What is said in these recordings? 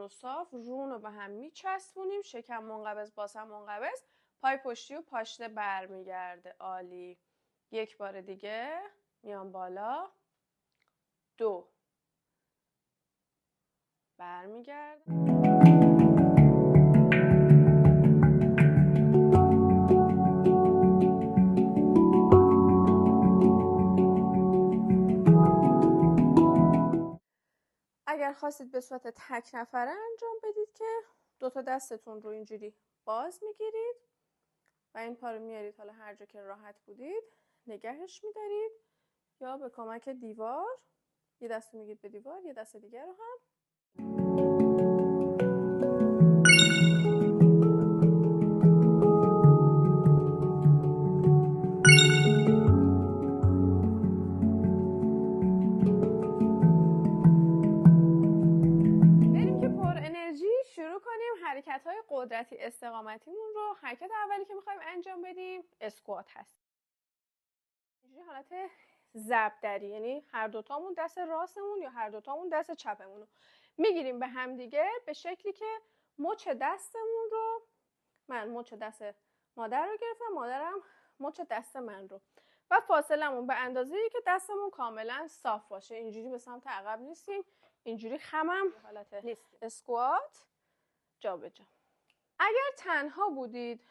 و صاف رون رو به هم میچسبونیم. شکم منقبض، باسن منقبض، پای پشتی و پاشنه برمیگرده. عالی. یک بار دیگه میام بالا. 2 برمیگرده. اگر خواستید به صورت تک نفره انجام بدید که 2 تا دستتون رو اینجوری باز میگیرید و این پا رو میارید حالا هر جا که راحت بودید نگهش میدارید، یا به کمک دیوار یه دست میگید به دیوار، یه دست دیگر رو هم. بریم که پر انرژی شروع کنیم حرکت‌های قدرتی استقامتیمون رو. حرکت اولی که می‌خوایم انجام بدیم اسکوات هست. اینجوری حالت ضربدری، یعنی هر دوتامون دست راستمون یا هر دوتامون دست چپمون رو میگیریم به هم دیگه به شکلی که مچ دستمون رو، من مچ دست مادر رو گرفتم، مادرم مچ دست من رو، و فاصلمون به اندازه‌ای که دستمون کاملا صاف باشه. اینجوری به سمت عقب نیستیم، اینجوری خمم حالت نیست. اسکوات جا به جا. اگر تنها بودید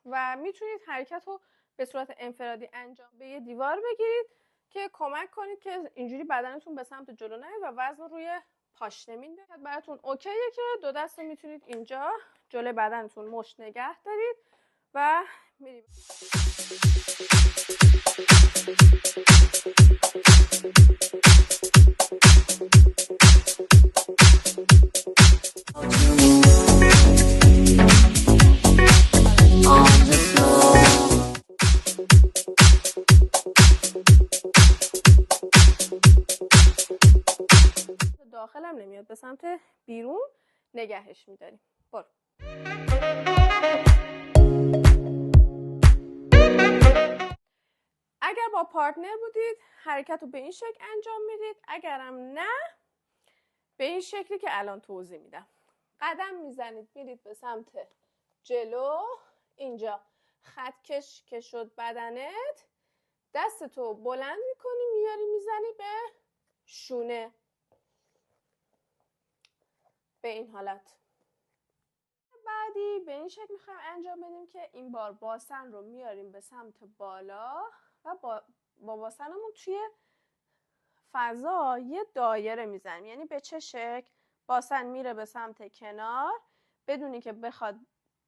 و میتونید حرکت رو به صورت انفرادی انجام به یه دیوار بگیرید که کمک کنید که اینجوری بدنتون به سمت جلو نیاد و وزن رو روی پاشنه میندازید. براتون اوکیه که 2 دست رو میتونید اینجا جلوی بدنتون مشت نگه دارید و میریم. داخلم نمیاد، به سمت بیرون نگهش میداریم. برو. اگر با پارتنر بودید حرکت رو به این شکل انجام میدید، اگرم نه به این شکلی که الان توضیح میدم. قدم میزنید میرید به سمت جلو، اینجا خط کش که شد بدنت، دستتو بلند میکنی میاری میزنی به شونه به این حالت. بعدی به این شکل میخوایم انجام بدیم که این بار باسن رو میاریم به سمت بالا و با باسنمون توی فضا یه دایره میزنیم. یعنی به چه شکل؟ باسن میره به سمت کنار بدونی که بخواد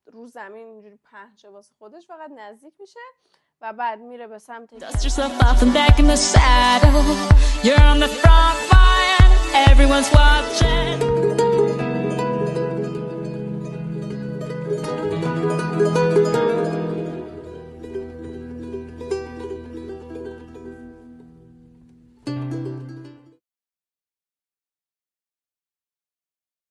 رو زمین اینجوری پهن شه واسه خودش، فقط نزدیک میشه و بعد میره به سمت کنار.